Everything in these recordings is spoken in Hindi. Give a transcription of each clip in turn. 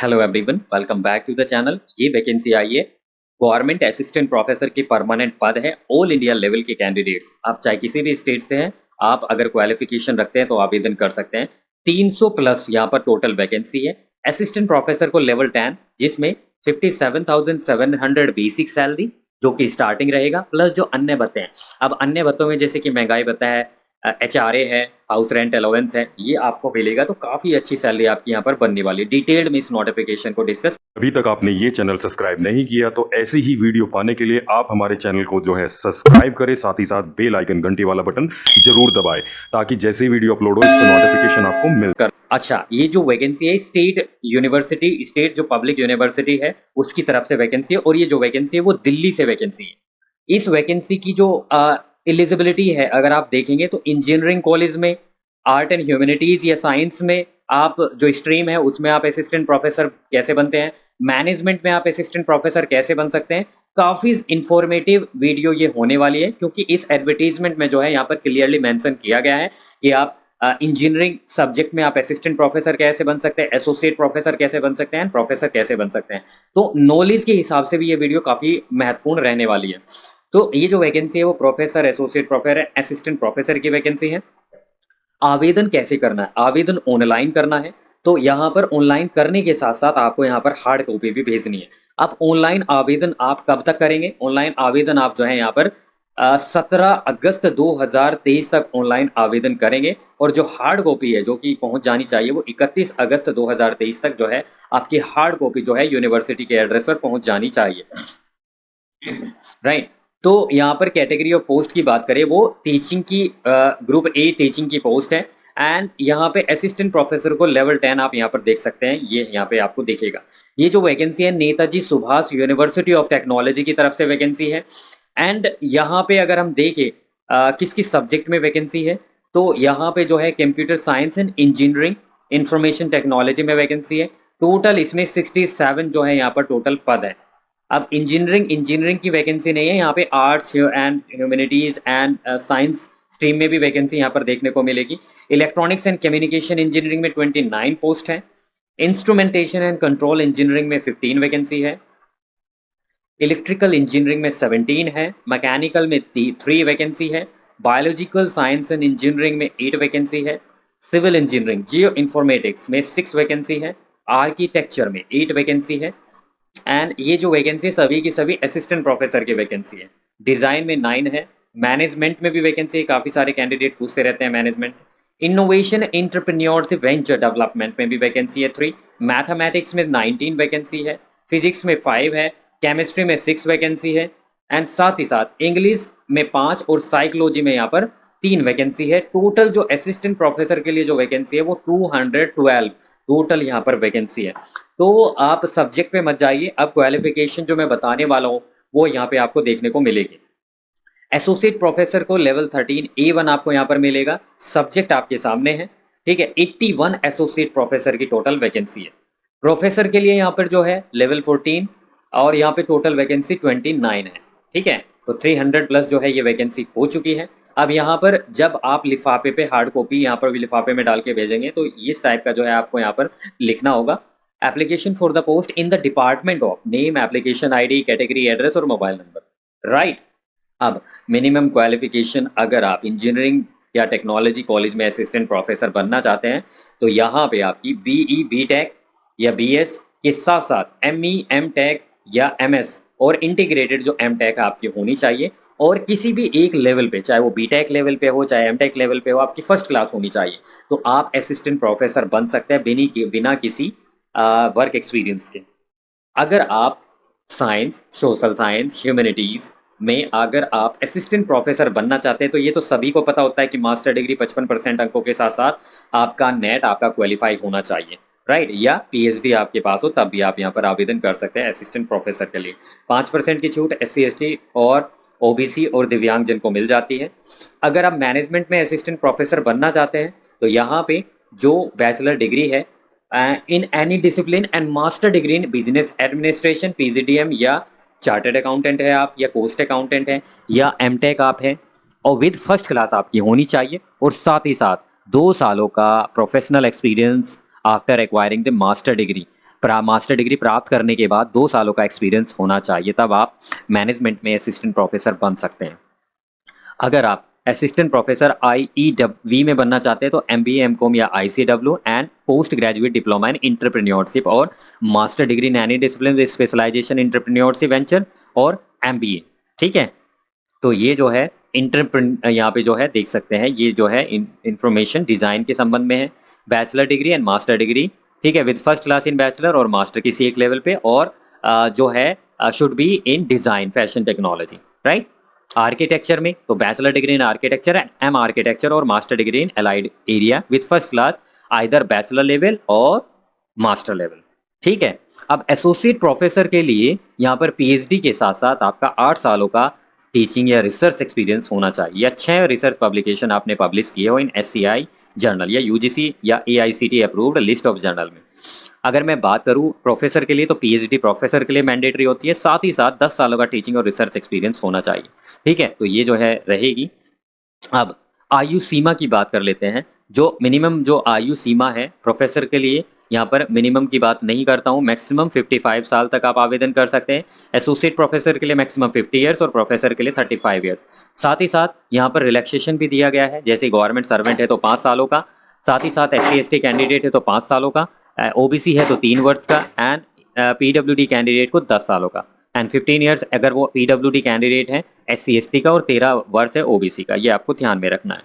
Hello everyone, welcome back to the channel. ये वैकेंसी आई है गवर्नमेंट असिस्टेंट प्रोफेसर की परमानेंट पद है। ऑल इंडिया लेवल के कैंडिडेट्स, आप चाहे किसी भी स्टेट से हैं, आप अगर क्वालिफिकेशन रखते हैं तो आवेदन कर सकते हैं। 300 प्लस यहाँ पर टोटल वैकेंसी है। असिस्टेंट प्रोफेसर को लेवल 10, जिसमें 57,700 बेसिक सैलरी जो कि स्टार्टिंग रहेगा, प्लस जो अन्य भत्ते हैं। अब अन्य भत्तों में जैसे कि महंगाई भत्ता है, HRA है, हाउस रेंट अलाउंस है, ये आपको मिलेगा। तो काफ़ी अच्छी सैलरी आपकी यहाँ पर बनने वाली है। डिटेल्ड में इस नोटिफिकेशन को डिस्कस। अभी तक आपने ये चैनल सब्सक्राइब नहीं किया तो ऐसी ही वीडियो पाने के लिए आप हमारे चैनल को जो है सब्सक्राइब करें, साथ ही साथ बेल आइकन घंटी वाला बटन जरूर दबाएं ताकि जैसे ही वीडियो अपलोड हो इसका नोटिफिकेशन आपको मिल कर। अच्छा, ये जो वैकेंसी है स्टेट यूनिवर्सिटी, स्टेट जो पब्लिक यूनिवर्सिटी है उसकी तरफ से वैकेंसी है, और ये जो वैकेंसी है वो दिल्ली से वैकेंसी है। इस वैकेंसी की जो एलिजिबिलिटी है, अगर आप देखेंगे तो इंजीनियरिंग कॉलेज में, आर्ट एंड ह्यूमैनिटीज या साइंस में आप जो स्ट्रीम है उसमें आप असिस्टेंट प्रोफेसर कैसे बनते हैं, मैनेजमेंट में आप असिस्टेंट प्रोफेसर कैसे बन सकते हैं। काफ़ी इंफॉर्मेटिव वीडियो ये होने वाली है, क्योंकि इस एडवर्टीजमेंट में जो है यहाँ पर क्लियरली मेंशन किया गया है कि आप इंजीनियरिंग सब्जेक्ट में आप असिस्टेंट प्रोफेसर कैसे बन सकते हैं, एसोसिएट प्रोफेसर कैसे बन सकते हैं, प्रोफेसर कैसे बन सकते हैं। तो नॉलेज के हिसाब से भी ये वीडियो काफ़ी महत्वपूर्ण रहने वाली है। तो ये जो वैकेंसी है वो professor, associate professor, assistant professor की वैकेंसी है। आवेदन कैसे करना है? आवेदन ऑनलाइन करना है। तो यहाँ पर ऑनलाइन करने के साथ साथ आपको यहाँ पर हार्ड कॉपी भी भेजनी है। अब ऑनलाइन आवेदन आप कब तक करेंगे? ऑनलाइन आवेदन आप जो है यहाँ पर 17 अगस्त 2023 तक ऑनलाइन आवेदन करेंगे, और जो हार्ड कॉपी है जो कि पहुँच जानी चाहिए वो 31 अगस्त 2023 तक जो है आपकी हार्ड कॉपी जो है यूनिवर्सिटी के एड्रेस पर पहुँच जानी चाहिए। राइट। तो यहाँ पर कैटेगरी ऑफ पोस्ट की बात करें, वो टीचिंग की, ग्रुप ए टीचिंग की पोस्ट है। एंड यहाँ पे असिस्टेंट प्रोफेसर को लेवल 10 आप यहाँ पर देख सकते हैं, ये यहाँ पे आपको दिखेगा। ये जो वैकेंसी है Netaji Subhash university of technology की तरफ से वैकेंसी है। एंड यहाँ पे अगर हम देखें किस किस सब्जेक्ट में वैकेंसी है, तो यहाँ पे जो है computer science and engineering, information technology में वैकेंसी है। टोटल इसमें 67 जो है यहाँ पर टोटल पद है। अब इंजीनियरिंग की वैकेंसी नहीं है, यहाँ पे arts and humanities and science stream में भी वैकेंसी यहाँ पर देखने को मिलेगी। इलेक्ट्रॉनिक्स एंड कम्युनिकेशन इंजीनियरिंग में 29 पोस्ट है। इंस्ट्रूमेंटेशन एंड कंट्रोल इंजीनियरिंग में 15 वैकेंसी है। इलेक्ट्रिकल इंजीनियरिंग में 17 है। मैकेनिकल में 3 वैकेंसी है। बायोलॉजिकल साइंस एंड इंजीनियरिंग में 8 वैकेंसी है। सिविल इंजीनियरिंग जियो इन्फॉर्मेटिक्स में 6 वैकेंसी है। आर्किटेक्चर में 8 वैकेंसी है। एंड ये जो वैकेंसी सभी की सभी असिस्टेंट प्रोफेसर की वैकेंसी है। डिज़ाइन में 9 है। मैनेजमेंट में भी वैकेंसी है, काफ़ी सारे कैंडिडेट पूछते रहते हैं management. Innovation entrepreneurship venture development में भी वैकेंसी है 3। मैथमेटिक्स में 19 वैकेंसी है। फिजिक्स में 5 है। केमिस्ट्री में 6 वैकेंसी है। एंड साथ ही साथ इंग्लिश में 5 और साइकोलॉजी में यहाँ पर 3 वैकेंसी है। टोटल जो असिस्टेंट प्रोफेसर के लिए जो वैकेंसी है वो 212 टोटल यहाँ पर वैकेंसी है। तो आप सब्जेक्ट पे मत जाइए, अब क्वालिफिकेशन जो मैं बताने वाला हूँ वो यहाँ पे आपको देखने को मिलेगी। एसोसिएट प्रोफेसर को लेवल 13 A1 आपको यहाँ पर मिलेगा। सब्जेक्ट आपके सामने है, ठीक है। 81 एसोसिएट प्रोफेसर की टोटल वैकेंसी है। प्रोफेसर के लिए यहाँ पर जो है लेवल 14, और यहाँ पे टोटल वैकेंसी 29 है, ठीक है। तो 300 प्लस जो है ये वैकेंसी हो चुकी है। अब यहाँ पर जब आप लिफाफे पे हार्ड कॉपी यहाँ पर भी लिफाफे में डाल के भेजेंगे तो इस टाइप का जो है आपको यहाँ पर लिखना होगा। Application for the post in the department of name, application ID, category, address और मोबाइल नंबर, राइट। अब मिनिमम क्वालिफिकेशन, अगर आप इंजीनियरिंग या टेक्नोलॉजी कॉलेज में असिस्टेंट प्रोफेसर बनना चाहते हैं तो यहाँ पे आपकी BE BTech या BS के साथ साथ ME MTech या MS और इंटीग्रेटेड जो MTech आपकी होनी चाहिए, और किसी भी एक लेवल पे, चाहे वो BTech लेवल पे हो चाहे MTech लेवल पे हो, आपकी फर्स्ट क्लास होनी चाहिए। तो आप असिस्टेंट प्रोफेसर बन सकते हैं बिना किसी वर्क एक्सपीरियंस के। अगर आप साइंस, सोशल साइंस, ह्यूमैनिटीज़ में अगर आप असिस्टेंट प्रोफेसर बनना चाहते हैं तो ये तो सभी को पता होता है कि मास्टर डिग्री 55% अंकों के साथ साथ आपका नेट आपका क्वालिफाई होना चाहिए, राइट। या PhD आपके पास हो, तब भी आप यहाँ पर आवेदन कर सकते हैं असिस्टेंट प्रोफेसर के लिए। 5% की छूट SC ST और OBC और दिव्यांगजन को मिल जाती है। अगर आप मैनेजमेंट में असिस्टेंट प्रोफेसर बनना चाहते हैं तो यहाँ पे जो बैचलर डिग्री है इन any discipline and master degree in business administration PGDM, या चार्टर्ड अकाउंटेंट है आप, या कोस्ट अकाउंटेंट है, या MTech आप हैं, और विद फर्स्ट क्लास आपकी होनी चाहिए, और साथ ही साथ 2 सालों का professional experience after acquiring the master degree. Master degree प्राप्त करने के बाद 2 सालों का एक्सपीरियंस होना चाहिए, तब आप मैनेजमेंट में असिस्टेंट प्रोफेसर बन सकते हैं। अगर आप असिस्टेंट प्रोफेसर IEW में बनना चाहते हैं तो MBA MCOM या ICW and post graduate diploma in entrepreneurship और master degree in any discipline with specialization entrepreneurship venture और MBA। ठीक है, तो ये जो है यहाँ पे जो है देख सकते हैं, ये जो है इंफॉर्मेशन डिज़ाइन के संबंध में है। Bachelor degree and master degree, ठीक है, with first class in bachelor और मास्टर किसी एक लेवल पे, और जो है should be in design fashion technology, right. Architecture में तो bachelor degree in architecture and M architecture और master degree in allied area with first class either bachelor level और मास्टर लेवल। ठीक है, अब एसोसिएट प्रोफेसर के लिए यहाँ पर PhD के साथ साथ आपका 8 सालों का टीचिंग या रिसर्च एक्सपीरियंस होना चाहिए। 6 रिसर्च पब्लिकेशन आपने पब्लिश किए हो इन SCI जर्नल या UGC या AICTE approved list of journal में। अगर मैं बात करूं प्रोफेसर के लिए तो PhD प्रोफेसर के लिए मैंडेटरी होती है, साथ ही साथ 10 सालों का टीचिंग और रिसर्च एक्सपीरियंस होना चाहिए। ठीक है, तो ये जो है रहेगी। अब आयु सीमा की बात कर लेते हैं। जो मिनिमम जो आयु सीमा है प्रोफेसर के लिए, यहाँ पर मिनिमम की बात नहीं करता हूँ, मैक्सिमम 55 साल तक आप आवेदन कर सकते हैं। एसोसिएट प्रोफेसर के लिए मैक्सिमम 50 ईयर्स और प्रोफेसर के लिए 35 ईयर्स। साथ ही साथ यहाँ पर रिलैक्सेशन भी दिया गया है, जैसे गवर्नमेंट सर्वेंट है तो 5 सालों का, साथ ही साथ SC ST कैंडिडेट है तो 5 सालों का, OBC है तो 3 वर्ष का, एंड PWD कैंडिडेट को 10 सालों का, एंड 15 ईयर्स अगर वो PWD कैंडिडेट है SC ST का, और 13 वर्ष है OBC का। ये आपको ध्यान में रखना है,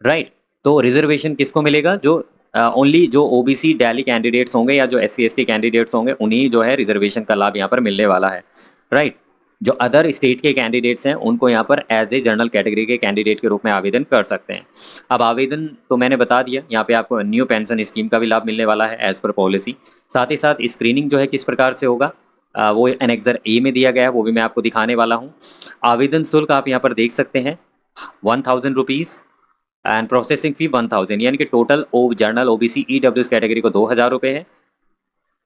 राइट। तो रिजर्वेशन किसको मिलेगा? जो ओनली जो OBC डेली कैंडिडेट्स होंगे या जो SC ST कैंडिडेट्स होंगे, उन्हीं जो है रिजर्वेशन का लाभ यहाँ पर मिलने वाला है, राइट। जो अदर स्टेट के कैंडिडेट्स हैं उनको यहाँ पर एज ए जनरल कैटेगरी के कैंडिडेट के रूप में आवेदन कर सकते हैं। अब आवेदन तो मैंने बता दिया, यहाँ पे आपको न्यू पेंशन स्कीम का भी लाभ मिलने वाला है एज पर पॉलिसी। साथ ही साथ स्क्रीनिंग जो है किस प्रकार से होगा वो एनेक्सर A में दिया गया है, वो भी मैं आपको दिखाने वाला हूँ। आवेदन शुल्क आप यहाँ पर देख सकते हैं 1000 रुपीज़ एंड प्रोसेसिंग फी 1000, यानी कि total general OBC EWS category को 2000 रुपये है,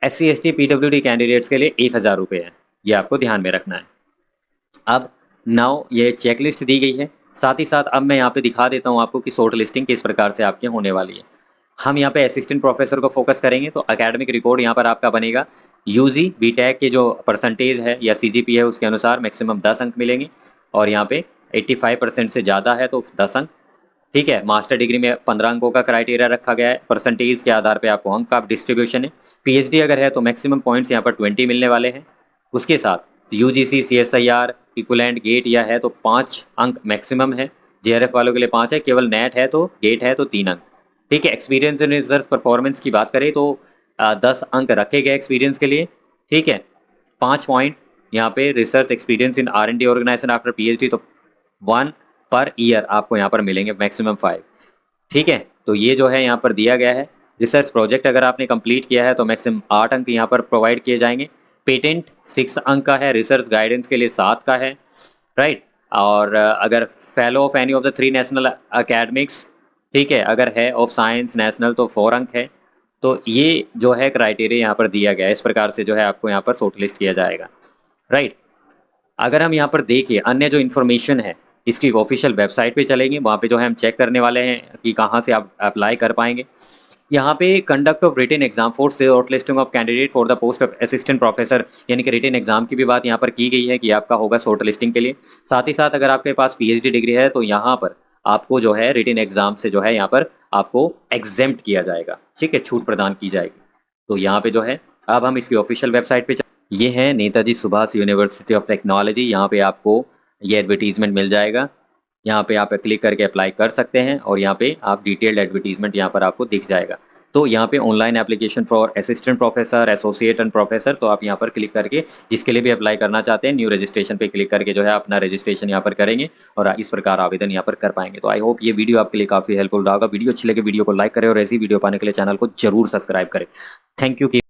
SC ST PWD कैंडिडेट्स के लिए 1000 रुपये है। ये आपको ध्यान में रखना है। अब नाउ ये चेकलिस्ट दी गई है, साथ ही साथ अब मैं यहाँ पे दिखा देता हूँ आपको कि शॉर्ट लिस्टिंग किस प्रकार से आपके होने वाली है। हम यहाँ पे असिस्टेंट प्रोफेसर को फोकस करेंगे तो एकेडमिक रिकॉर्ड यहाँ पर आपका बनेगा। UG BTech के जो परसेंटेज है या CGP है उसके अनुसार मैक्सिमम 10 अंक मिलेंगे, और यहाँ पे 85% से ज़्यादा है तो 10 अंक। ठीक है, मास्टर डिग्री में 15 अंकों का क्राइटेरिया रखा गया है, परसेंटेज के आधार पे आपको अंक का डिस्ट्रीब्यूशन है। PhD अगर है तो मैक्सिमम पॉइंट्स यहाँ पर 20 मिलने वाले हैं। उसके साथ UGC CSIR इक्विवेलेंट गेट या है तो 5 अंक मैक्सिमम है, JRF वालों के लिए 5 है, केवल नेट है तो गेट है तो 3 अंक। ठीक है, एक्सपीरियंस इन रिसर्च परफॉर्मेंस की बात करें तो 10 अंक रखे गए एक्सपीरियंस के लिए। ठीक है, 5 पॉइंट यहाँ पे research experience in R&D organisation after PhD तो 1 पर ईयर आपको यहाँ पर मिलेंगे, मैक्सिमम 5। ठीक है, तो ये जो है यहाँ पर दिया गया है। रिसर्च प्रोजेक्ट अगर आपने कंप्लीट किया है तो मैक्सिमम 8 अंक यहाँ पर प्रोवाइड किए जाएंगे। पेटेंट 6 अंक का है, रिसर्च गाइडेंस के लिए 7 का है, राइट। और अगर fellow of any of the 3 national academics, ठीक है, अगर है ऑफ साइंस नेशनल तो 4 अंक है। तो ये जो है क्राइटेरिया यहाँ पर दिया गया है, इस प्रकार से जो है आपको यहाँ पर शॉर्ट लिस्ट किया जाएगा, राइट। अगर हम यहाँ पर देखिए अन्य जो इन्फॉर्मेशन है इसकी ऑफिशियल वेबसाइट पे चलेंगे, वहाँ पे जो है हम चेक करने वाले हैं कि कहाँ से आप अप्लाई कर पाएंगे। यहाँ पे conduct of written exam for short listing of candidate for the post of assistant professor, यानी कि रिटन एग्जाम की भी बात यहाँ पर की गई है कि आपका होगा शॉर्ट लिस्टिंग के लिए। साथ ही साथ अगर आपके पास PhD डिग्री है तो यहाँ पर आपको जो है रिटन एग्जाम से जो है यहाँ पर आपको एग्जेम्प्ट किया जाएगा, ठीक है, छूट प्रदान की जाएगी। तो यहाँ पे जो है अब हम इसकी ऑफिशियल वेबसाइट पे ये है Netaji Subhash university of technology. यहाँ पे आपको ये एडवर्टीजमेंट मिल जाएगा, यहाँ पे आप क्लिक करके अप्लाई कर सकते हैं और यहाँ पे आप डिटेल्ड एडवर्टीजमेंट यहाँ पर आपको दिख जाएगा। तो यहाँ पे online application for assistant professor, associate and professor, तो आप यहाँ पर क्लिक करके जिसके लिए भी अप्लाई करना चाहते हैं न्यू रजिस्ट्रेशन पे क्लिक करके जो है अपना रजिस्ट्रेशन यहाँ पर करेंगे और इस प्रकार आवेदन यहाँ पर कर पाएंगे। तो आई होप ये वीडियो आपके लिए काफ़ी हेल्पफुल रहा होगा। वीडियो अच्छी लगे वीडियो को लाइक करें और ऐसी वीडियो पाने के लिए चैनल को जरूर सब्सक्राइब करें। Thank you.